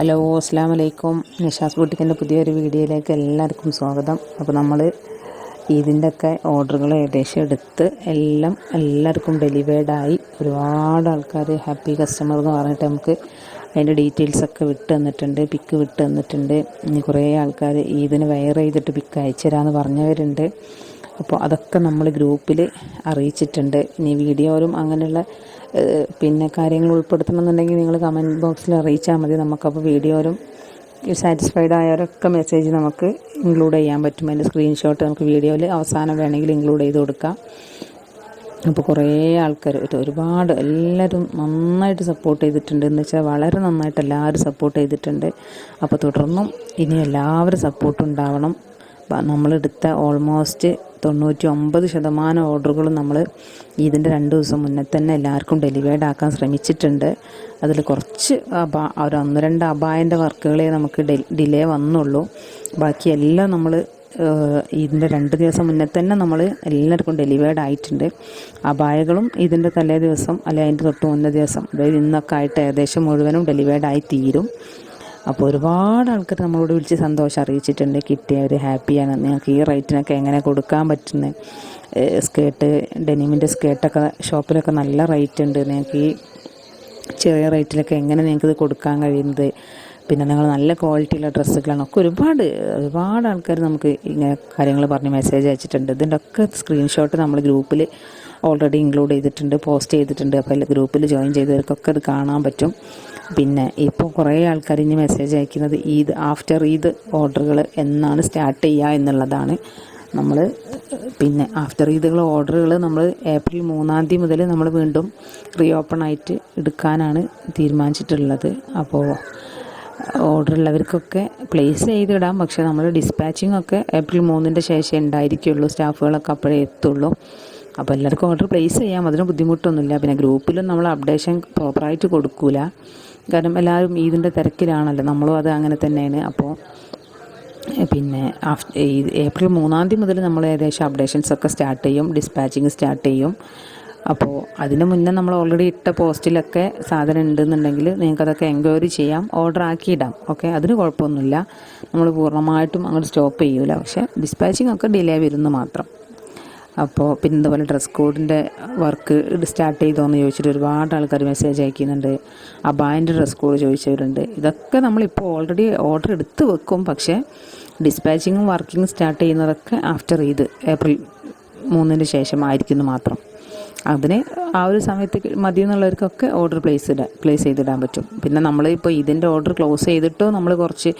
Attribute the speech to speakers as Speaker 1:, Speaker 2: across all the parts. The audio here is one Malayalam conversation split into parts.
Speaker 1: ഹലോ, അസ്സലാമു അലൈക്കും. നിഷാസ് ബുട്ടിക്കിൻ്റെ പുതിയൊരു വീഡിയോയിലേക്ക് എല്ലാവർക്കും സ്വാഗതം. അപ്പോൾ നമ്മൾ ഇതിൻ്റെയൊക്കെ ഓർഡറുകൾ ഏകദേശം എടുത്ത് എല്ലാവർക്കും ഡെലിവേർഡായി. ഒരുപാട് ആൾക്കാർ ഹാപ്പി കസ്റ്റമർ എന്ന് പറഞ്ഞിട്ട് നമുക്ക് അതിൻ്റെ ഡീറ്റെയിൽസൊക്കെ വിട്ട് തന്നിട്ടുണ്ട്, പിക്ക് വിട്ട് തന്നിട്ടുണ്ട്. ഇനി കുറേ ആൾക്കാർ ഇതിന് വെയർ ചെയ്തിട്ട് പിക്ക് അയച്ചു തരാമെന്ന് പറഞ്ഞവരുണ്ട്. അപ്പോൾ അതൊക്കെ നമ്മൾ ഗ്രൂപ്പിൽ അറിയിച്ചിട്ടുണ്ട്. ഇനി വീഡിയോയിലും അങ്ങനെയുള്ള കാര്യങ്ങൾ ഉൾപ്പെടുത്തണമെന്നുണ്ടെങ്കിൽ നിങ്ങൾ കമൻറ്റ് ബോക്സിൽ അറിയിച്ചാൽ മതി. നമുക്കപ്പോൾ വീഡിയോയിലും സാറ്റിസ്ഫൈഡ് ആയവരൊക്കെ മെസ്സേജ് നമുക്ക് ഇൻക്ലൂഡ് ചെയ്യാൻ പറ്റും. അതിൻ്റെ സ്ക്രീൻഷോട്ട് നമുക്ക് വീഡിയോയിൽ അവസാനം വേണമെങ്കിൽ ഇൻക്ലൂഡ് ചെയ്ത് കൊടുക്കാം. അപ്പോൾ കുറേ ആൾക്കാർ ഒരുപാട് എല്ലാവരും നന്നായിട്ട് സപ്പോർട്ട് ചെയ്തിട്ടുണ്ട്. എന്ന് വെച്ചാൽ വളരെ നന്നായിട്ട് എല്ലാവരും സപ്പോർട്ട് ചെയ്തിട്ടുണ്ട്. അപ്പോൾ തുടർന്നും ഇനി എല്ലാവരും സപ്പോർട്ട് ഉണ്ടാവണം. നമ്മളെടുത്ത ഓൾമോസ്റ്റ് 99% ഓർഡറുകളും നമ്മൾ ഇതിൻ്റെ 2 ദിവസം മുന്നേ തന്നെ എല്ലാവർക്കും ഡെലിവേർഡ് ആക്കാൻ ശ്രമിച്ചിട്ടുണ്ട്. അതിൽ കുറച്ച് ഒരു 1-2 അബായൻ്റെ വർക്കുകളെ നമുക്ക് ഡിലേ വന്നുള്ളൂ. ബാക്കിയെല്ലാം നമ്മൾ ഇതിൻ്റെ 2 ദിവസം മുന്നേ തന്നെ നമ്മൾ എല്ലാവർക്കും ഡെലിവേർഡ് ആയിട്ടുണ്ട്. അബായകളും ഇതിൻ്റെ തലേ ദിവസം അല്ലെങ്കിൽ അതിൻ്റെ തൊട്ട് മുന്നേ ദിവസം, അതായത് ഇന്നൊക്കെ ആയിട്ട് ഏകദേശം മുഴുവനും ഡെലിവേർഡായി തീരും. അപ്പോൾ ഒരുപാട് ആൾക്കാർ നമ്മളോട് വിളിച്ച് സന്തോഷം അറിയിച്ചിട്ടുണ്ട്. കിട്ടിയവർ ഹാപ്പിയാണ്. നിങ്ങൾക്ക് ഈ റേറ്റിനൊക്കെ എങ്ങനെ കൊടുക്കാൻ പറ്റുന്നത്? സ്കേർട്ട്, ഡെനിമിൻ്റെ സ്കേർട്ടൊക്കെ ഷോപ്പിലൊക്കെ നല്ല റേറ്റ് ഉണ്ട്. നിങ്ങൾക്ക് ഈ ചെറിയ റേറ്റിലൊക്കെ എങ്ങനെ നിങ്ങൾക്കിത് കൊടുക്കാൻ കഴിയുന്നത്? പിന്നെ നിങ്ങൾ നല്ല ക്വാളിറ്റിയുള്ള ഡ്രസ്സുകളാണ്. ഒക്കെ ഒരുപാട് ആൾക്കാർ നമുക്ക് ഇങ്ങനെ കാര്യങ്ങൾ പറഞ്ഞ് മെസ്സേജ് അയച്ചിട്ടുണ്ട്. ഇതിൻ്റെ ഒക്കെ സ്ക്രീൻഷോട്ട് നമ്മൾ ഗ്രൂപ്പിൽ ഓൾറെഡി ഇൻക്ലൂഡ് ചെയ്തിട്ടുണ്ട്, പോസ്റ്റ് ചെയ്തിട്ടുണ്ട്. അപ്പോൾ ഗ്രൂപ്പിൽ ജോയിൻ ചെയ്തവർക്കൊക്കെ അത് കാണാൻ പറ്റും. പിന്നെ ഇപ്പോൾ കുറേ ആൾക്കാർ ഇനി മെസ്സേജ് അയക്കുന്നത് ആഫ്റ്റർ ഈദ് ഓർഡറുകൾ എന്നാണ് സ്റ്റാർട്ട് ചെയ്യുക എന്നുള്ളതാണ്. നമ്മൾ പിന്നെ ആഫ്റ്റർ ഈദുകൾ ഓർഡറുകൾ നമ്മൾ ഏപ്രിൽ 3 മുതൽ നമ്മൾ വീണ്ടും റീഓപ്പൺ ആയിട്ട് എടുക്കാനാണ് തീരുമാനിച്ചിട്ടുള്ളത്. അപ്പോൾ ഓർഡർ ഉള്ളവർക്കൊക്കെ പ്ലേസ് ചെയ്തിടാം. പക്ഷേ നമ്മൾ ഡിസ്പാച്ചിങ് ഒക്കെ ഏപ്രിൽ 3 ശേഷം ഉണ്ടായിരിക്കുള്ളൂ. സ്റ്റാഫുകളൊക്കെ അപ്പോഴേ എത്തുള്ളൂ. അപ്പോൾ എല്ലാവർക്കും ഓർഡർ പ്ലേസ് ചെയ്യാം, അതിന് ബുദ്ധിമുട്ടൊന്നുമില്ല. പിന്നെ ഗ്രൂപ്പിലും നമ്മൾ അപ്ഡേഷൻ പ്രോപ്പറായിട്ട് കൊടുക്കില്ല, കാരണം എല്ലാവരും ഇതിൻ്റെ തിരക്കിലാണല്ലോ. നമ്മളും അത് അങ്ങനെ തന്നെയാണ്. അപ്പോൾ പിന്നെ ഏപ്രിൽ 3 മുതൽ നമ്മൾ ഏകദേശം അപ്ഡേഷൻസൊക്കെ സ്റ്റാർട്ട് ചെയ്യും, ഡിസ്പാച്ചിങ് സ്റ്റാർട്ട് ചെയ്യും. അപ്പോൾ അതിന് മുന്നേ നമ്മൾ ഓൾറെഡി ഇട്ട പോസ്റ്റിലൊക്കെ സാധനം ഉണ്ടെന്നുണ്ടെങ്കിൽ നിങ്ങൾക്കതൊക്കെ എൻക്വയറി ചെയ്യാം, ഓർഡർ ആക്കിയിടാം. ഓക്കെ, അതിന് കുഴപ്പമൊന്നുമില്ല. നമ്മൾ പൂർണ്ണമായിട്ടും അങ്ങോട്ട് സ്റ്റോപ്പ് ചെയ്യൂല. പക്ഷേ ഡിസ്പാച്ചിങ് ഒക്കെ ഡിലേ വരുന്നു മാത്രം. അപ്പോൾ പിന്നെ ഇതുപോലെ ഡ്രസ് കോഡിൻ്റെ വർക്ക് സ്റ്റാർട്ട് ചെയ്തോന്ന് ചോദിച്ചിട്ട് ഒരുപാട് ആൾക്കാർ മെസ്സേജ് അയക്കുന്നുണ്ട്. അബായൻ്റെ ഡ്രസ് കോഡ് ചോദിച്ചവരുണ്ട്. ഇതൊക്കെ നമ്മളിപ്പോൾ ഓൾറെഡി ഓർഡർ എടുത്ത് വെക്കും. പക്ഷേ ഡിസ്പാച്ചിങ്ങും വർക്കിങ്ങും സ്റ്റാർട്ട് ചെയ്യുന്നതൊക്കെ ആഫ്റ്റർ ഈദ് ഏപ്രിൽ 3 ശേഷം ആയിരിക്കുന്നു മാത്രം. അതിന് ആ ഒരു സമയത്ത് മതി എന്നുള്ളവർക്കൊക്കെ ഓർഡർ പ്ലേസ് ചെയ്തിടാൻ പറ്റും. പിന്നെ നമ്മളിപ്പോൾ ഇതിൻ്റെ ഓർഡർ ക്ലോസ് ചെയ്തിട്ടോ നമ്മൾ കുറച്ച്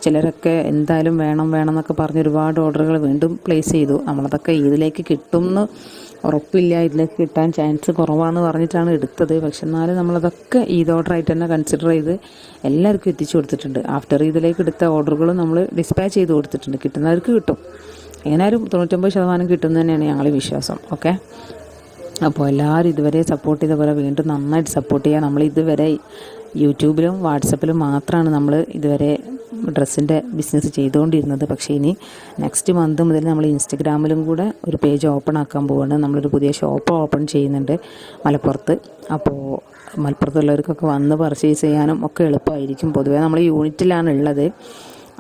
Speaker 1: ചിലരൊക്കെ എന്തായാലും വേണം എന്നൊക്കെ പറഞ്ഞ് ഒരുപാട് ഓർഡറുകൾ വീണ്ടും പ്ലേസ് ചെയ്തു. നമ്മളതൊക്കെ ഇതിലേക്ക് കിട്ടുമെന്ന് ഉറപ്പില്ല, ഇതിലേക്ക് കിട്ടാൻ ചാൻസ് കുറവാണെന്ന് പറഞ്ഞിട്ടാണ് എടുത്തത്. പക്ഷെ എന്നാലും നമ്മളതൊക്കെ ഈദ് ഓർഡറായിട്ട് തന്നെ കൺസിഡർ ചെയ്ത് എല്ലാവർക്കും എത്തിച്ചു കൊടുത്തിട്ടുണ്ട്. ആഫ്റ്റർ ഇതിലേക്ക് എടുത്ത ഓർഡറുകളും നമ്മൾ ഡിസ്പാച്ച് ചെയ്ത് കൊടുത്തിട്ടുണ്ട്. കിട്ടുന്നവർക്ക് കിട്ടും. എങ്ങനെയായാലും 99% കിട്ടുന്നത് തന്നെയാണ് ഞങ്ങളുടെ വിശ്വാസം. ഓക്കെ, അപ്പോൾ എല്ലാവരും ഇതുവരെ സപ്പോർട്ട് ചെയ്ത പോലെ വീണ്ടും നന്നായിട്ട് സപ്പോർട്ട് ചെയ്യുക. നമ്മൾ ഇതുവരെ യൂട്യൂബിലും വാട്സപ്പിലും മാത്രമാണ് നമ്മൾ ഇതുവരെ ഡ്രസ്സിൻ്റെ ബിസിനസ് ചെയ്തുകൊണ്ടിരുന്നത്. പക്ഷേ ഇനി നെക്സ്റ്റ് മന്ത് മുതൽ നമ്മൾ ഇൻസ്റ്റഗ്രാമിലും കൂടെ ഒരു പേജ് ഓപ്പൺ ആക്കാൻ പോവുകയാണ്. നമ്മളൊരു പുതിയ ഷോപ്പ് ഓപ്പൺ ചെയ്യുന്നുണ്ട് മലപ്പുറത്ത്. അപ്പോൾ മലപ്പുറത്തുള്ളവർക്കൊക്കെ വന്ന് പർച്ചേസ് ചെയ്യാനും ഒക്കെ എളുപ്പമായിരിക്കും. പൊതുവേ നമ്മൾ യൂണിറ്റിലാണ് ഉള്ളത്.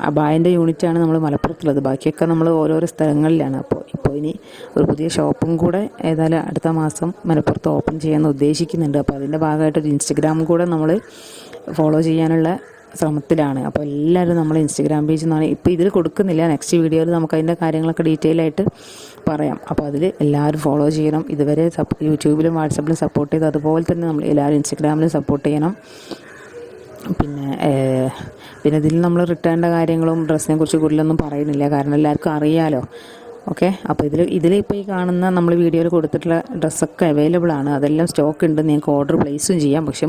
Speaker 1: അബായൻ്റെ യൂണിറ്റാണ് നമ്മൾ മലപ്പുറത്തുള്ളത്. ബാക്കിയൊക്കെ നമ്മൾ ഓരോരോ സ്ഥലങ്ങളിലാണ്. ഇപ്പോൾ ഇനി ഒരു പുതിയ ഷോപ്പും കൂടെ ഏതായാലും അടുത്ത മാസം മലപ്പുറത്ത് ഓപ്പൺ ചെയ്യാമെന്ന് ഉദ്ദേശിക്കുന്നുണ്ട്. അപ്പോൾ അതിൻ്റെ ഭാഗമായിട്ടൊരു ഇൻസ്റ്റഗ്രാം കൂടെ നമ്മൾ ഫോളോ ചെയ്യാനുള്ള ശ്രമത്തിലാണ്. അപ്പോൾ എല്ലാവരും നമ്മൾ ഇൻസ്റ്റഗ്രാം പേജ് എന്നാണ് ഇപ്പോൾ ഇതിൽ കൊടുക്കുന്നില്ല. നെക്സ്റ്റ് വീഡിയോയിൽ നമുക്ക് അതിൻ്റെ കാര്യങ്ങളൊക്കെ ഡീറ്റെയിൽ ആയിട്ട് പറയാം. അപ്പോൾ അതിൽ എല്ലാവരും ഫോളോ ചെയ്യണം. ഇതുവരെ യൂട്യൂബിലും വാട്സപ്പിലും സപ്പോർട്ട് ചെയ്ത് അതുപോലെ തന്നെ നമ്മൾ എല്ലാവരും ഇൻസ്റ്റഗ്രാമിലും സപ്പോർട്ട് ചെയ്യണം. പിന്നെ ഇതിൽ നമ്മൾ റിട്ടേണിൻ്റെ കാര്യങ്ങളും ഡ്രസ്സിനെ കുറിച്ച് കൂടുതലൊന്നും പറയുന്നില്ല, കാരണം എല്ലാവർക്കും അറിയാമല്ലോ. ഓക്കെ, അപ്പോൾ ഇതിലിപ്പോൾ ഈ കാണുന്ന നമ്മൾ വീഡിയോയിൽ കൊടുത്തിട്ടുള്ള ഡ്രസ്സൊക്കെ അവൈലബിൾ ആണ്. അതെല്ലാം സ്റ്റോക്ക് ഉണ്ട്. നിങ്ങൾക്ക് ഓർഡർ പ്ലേസും ചെയ്യാം. പക്ഷേ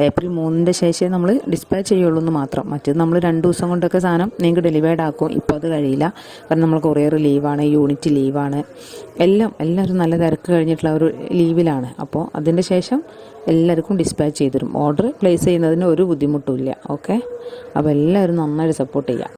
Speaker 1: ഏപ്രിൽ 3 ശേഷമേ നമ്മൾ ഡിസ്പാച്ച് ചെയ്യുള്ളൂ എന്ന് മാത്രം. മറ്റേത് നമ്മൾ 2 ദിവസം കൊണ്ടൊക്കെ സാധനം നിങ്ങൾക്ക് ഡെലിവേർഡ് ആക്കും. ഇപ്പോൾ അത് കഴിയില്ല, കാരണം നമ്മൾ കൊറിയർ ലീവാണ്, യൂണിറ്റ് ലീവാണ്, എല്ലാവരും നല്ല തിരക്ക് കഴിഞ്ഞിട്ടുള്ള ഒരു ലീവിലാണ്. അപ്പോൾ അതിൻ്റെ ശേഷം എല്ലാവർക്കും ഡിസ്പാച്ച് ചെയ്തിരും. ഓർഡർ പ്ലേസ് ചെയ്യുന്നതിന് ഒരു ബുദ്ധിമുട്ടുമില്ല. ഓക്കെ, അപ്പോൾ എല്ലാവരും നന്നായിട്ട് സപ്പോർട്ട് ചെയ്യാം.